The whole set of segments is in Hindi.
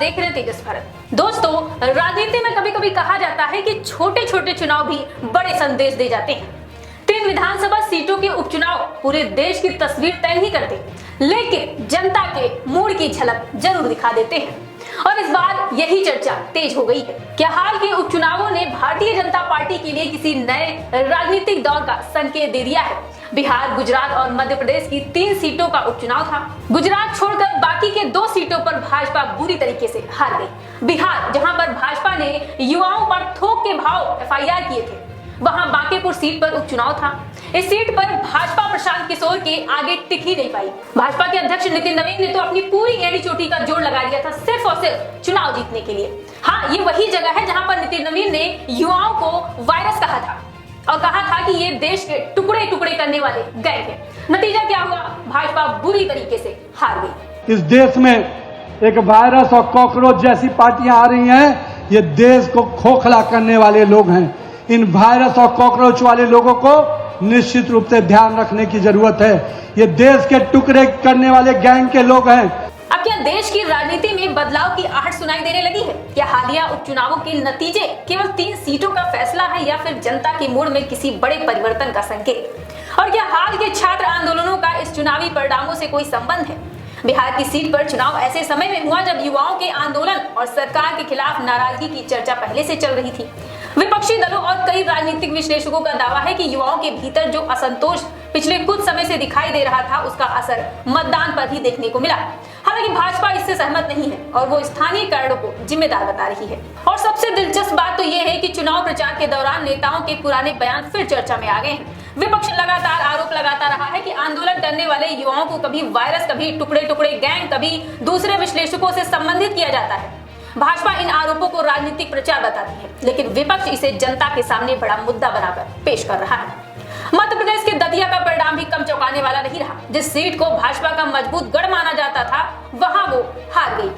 देख रहे हैं तेजस भारत। दोस्तों, राजनीति में कभी कभी कहा जाता है कि छोटे छोटे चुनाव भी बड़े संदेश दे जाते हैं। 3 विधानसभा सीटों के उपचुनाव पूरे देश की तस्वीर तय नहीं करते, लेकिन जनता के मूड की झलक जरूर दिखा देते हैं। और इस बार यही चर्चा तेज हो गई है। क्या हाल के उपचुनावों ने भारतीय जनता पार्टी के लिए किसी नए राजनीतिक दौर का संकेत दे दिया है? बिहार, गुजरात और मध्य प्रदेश की 3 सीटों का उपचुनाव था। गुजरात छोड़कर बाकी के 2 सीटों पर भाजपा बुरी तरीके से हार गई। बिहार, जहां पर भाजपा ने युवाओं पर थोक के भाव FIR किए थे, वहां बांकीपुर सीट पर उपचुनाव था। इस सीट पर भाजपा प्रशांत किशोर के आगे टिक ही नहीं पाई। भाजपा के अध्यक्ष नितिन नवीन ने तो अपनी पूरी एड़ी चोटी का जोर लगा दिया था सिर्फ और सिर्फ चुनाव जीतने के लिए। हाँ, ये वही जगह है जहां पर नितिन नवीन ने युवाओं को वायरस कहा था और कहा था कि ये देश के टुकड़े टुकड़े करने वाले गैंग है। नतीजा क्या हुआ? भाजपा बुरी तरीके से हार गई। इस देश में एक वायरस और कॉकरोच जैसी पार्टियां आ रही हैं। ये देश को खोखला करने वाले लोग हैं। इन वायरस और कॉकरोच वाले लोगों को निश्चित रूप से ध्यान रखने की जरूरत है। ये देश के टुकड़े करने वाले गैंग के लोग हैं। अब क्या देश की राजनीति में बदलाव की आहट सुनाई देने लगी है? क्या हालिया उपचुनावों के नतीजे केवल 3 सीटों का फैसला है या फिर जनता के मूड में किसी बड़े परिवर्तन का संकेत? और क्या हाल के छात्र आंदोलनों का इस चुनावी परिणामों से कोई संबंध है? बिहार की सीट पर चुनाव ऐसे समय में हुआ जब युवाओं के आंदोलन और सरकार के खिलाफ नाराजगी की चर्चा पहले से चल रही थी। विपक्षी दलों और कई राजनीतिक विश्लेषकों का दावा है कि युवाओं के भीतर जो असंतोष पिछले कुछ समय से दिखाई दे रहा था, उसका असर मतदान पर ही देखने को मिला। हालांकि भाजपा इससे सहमत नहीं है और वो स्थानीय कारणों को जिम्मेदार बता रही है। और सबसे दिलचस्प बात तो ये है कि चुनाव प्रचार के दौरान नेताओं के पुराने बयान फिर चर्चा में आ गए हैं। विपक्ष लगातार आरोप लगाता रहा है कि आंदोलन करने वाले युवाओं को कभी वायरस, कभी टुकड़े टुकड़े गैंग, कभी दूसरे विश्लेषकों से संबंधित किया जाता है। भाजपा इन आरोपों को राजनीतिक प्रचार बताती है, लेकिन विपक्ष इसे जनता के सामने बड़ा मुद्दा बनाकर पेश कर रहा है। मध्य प्रदेश के दतिया का परिणाम भी कम चौंकाने वाला नहीं रहा। जिस सीट को भाजपा का मजबूत गढ़ माना जाता था, वहां वो हार गई।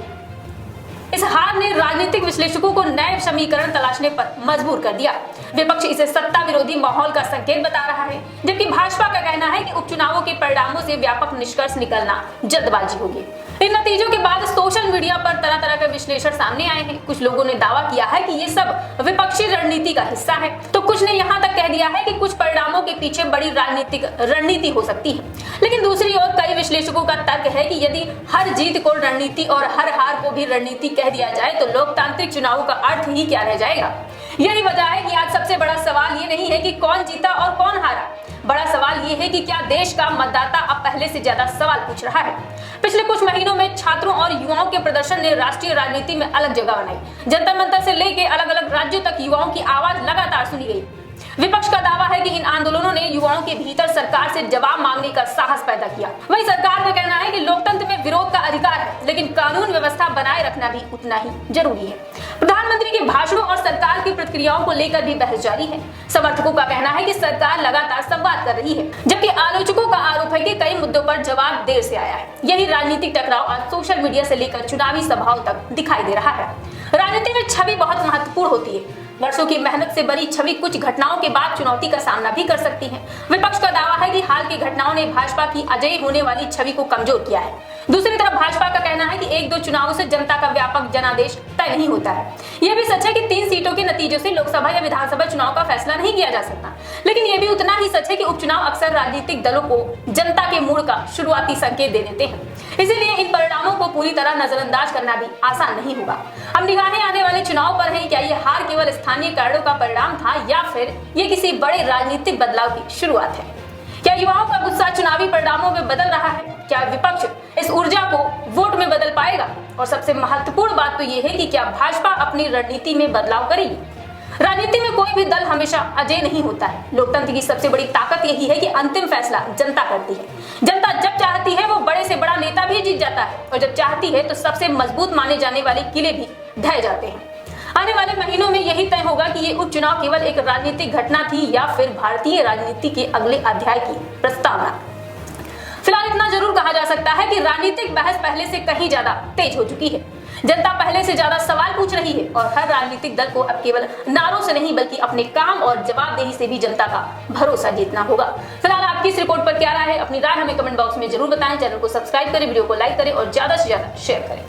इस हार ने राजनीतिक विश्लेषकों को नए समीकरण तलाशने पर मजबूर कर दिया। विपक्ष इसे सत्ता विरोधी माहौल का संकेत बता रहा है, जबकि भाजपा का कहना है कि उपचुनावों के परिणामों से व्यापक निष्कर्ष निकलना जल्दबाजी होगी। इन नतीजों के बाद सोशल मीडिया पर तरह तरह के विश्लेषण सामने आए हैं। कुछ लोगों ने दावा किया है कि ये सब विपक्षी रणनीति का हिस्सा है, तो कुछ ने यहाँ तक कह दिया है कि कुछ परिणामों के पीछे बड़ी राजनीतिक रणनीति हो सकती है। लेकिन दूसरी ओर कई विश्लेषकों का तर्क है कि यदि हर जीत को रणनीति और हर हार को भी रणनीति कह दिया जाए तो लोकतांत्रिक चुनावों का अर्थ ही क्या रह जाएगा। यही वजह है कि आज सबसे बड़ा सवाल ये नहीं है कि कौन जीता और कौन हारा। बड़ा सवाल ये है कि क्या देश का मतदाता अब पहले से ज्यादा सवाल पूछ रहा है। पिछले कुछ महीनों में छात्रों और युवाओं के प्रदर्शन ने राष्ट्रीय राजनीति में अलग जगह बनाई। जंतर मंतर से लेकर अलग अलग राज्यों तक युवाओं की आवाज लगातार सुनी गई। विपक्ष का दावा है कि इन आंदोलनों ने युवाओं के भीतर सरकार से जवाब मांगने का साहस पैदा किया। वहीं सरकार का कहना है कि लोकतंत्र में विरोध का अधिकार है, लेकिन कानून व्यवस्था बनाए रखना भी उतना ही जरूरी है। प्रधानमंत्री के भाषणों और सरकार की प्रतिक्रियाओं को लेकर भी बहस जारी है। समर्थकों का कहना है कि सरकार लगातार संवाद कर रही है, जबकि आलोचकों का आरोप है कि कई मुद्दों पर जवाब देर से आया है। यही राजनीतिक टकराव आज सोशल मीडिया से लेकर चुनावी सभाओं तक दिखाई दे रहा है। राजनीति में छवि बहुत महत्वपूर्ण होती है। वर्षों की मेहनत से बनी छवि कुछ घटनाओं के बाद चुनौती का सामना भी कर सकती है। विपक्ष का दावा है कि हाल की घटनाओं ने भाजपा की अजेय होने वाली छवि को कमजोर किया है। दूसरी तरफ भाजपा का कहना है कि 1-2 चुनावों से जनता का व्यापक जनादेश तय नहीं होता है। यह भी सच है कि 3 सीटों के नतीजों से लोकसभा या विधानसभा चुनाव का फैसला नहीं किया जा सकता, लेकिन यह भी उतना ही सच है कि उपचुनाव अक्सर राजनीतिक दलों को जनता के मूड का शुरुआती संकेत दे देते हैं। इसीलिए इन परिणामों को पूरी तरह नजरअंदाज करना भी आसान नहीं होगा। अब निगाहें आने वाले चुनाव पर है। क्या ये हार केवल स्थानीय कारणों का परिणाम था या फिर ये किसी बड़े राजनीतिक बदलाव की शुरुआत है? क्या युवाओं का गुस्सा चुनावी परिणामों में बदल रहा है? क्या विपक्ष इस ऊर्जा को वोट में बदल पाएगा? और सबसे महत्वपूर्ण बात तो ये है कि क्या भाजपा अपनी रणनीति में बदलाव करेगी? राजनीति में कोई भी दल हमेशा अजय नहीं होता है। लोकतंत्र की सबसे बड़ी ताकत यही है कि अंतिम फैसला जनता करती है। जनता जब चाहती है वो बड़े से बड़ा नेता भी जीत जाता है, और जब चाहती है तो सबसे मजबूत माने जाने वाले किले भी ढह जाते हैं। आने वाले महीनों में यही तय होगा कि ये उपचुनाव केवल एक राजनीतिक घटना थी या फिर भारतीय राजनीति के अगले अध्याय की प्रस्तावना। फिलहाल इतना जरूर कहा जा सकता है कि राजनीतिक बहस पहले से कहीं ज्यादा तेज हो चुकी है। जनता पहले से ज्यादा सवाल पूछ रही है और हर राजनीतिक दल को अब केवल नारों से नहीं बल्कि अपने काम और जवाबदेही से भी जनता का भरोसा जीतना होगा। फिलहाल आपकी इस रिपोर्ट पर क्या राय है? अपनी राय हमें कमेंट बॉक्स में जरूर बताएं। चैनल को सब्सक्राइब करें, वीडियो को लाइक करें और ज्यादा से ज्यादा शेयर करें।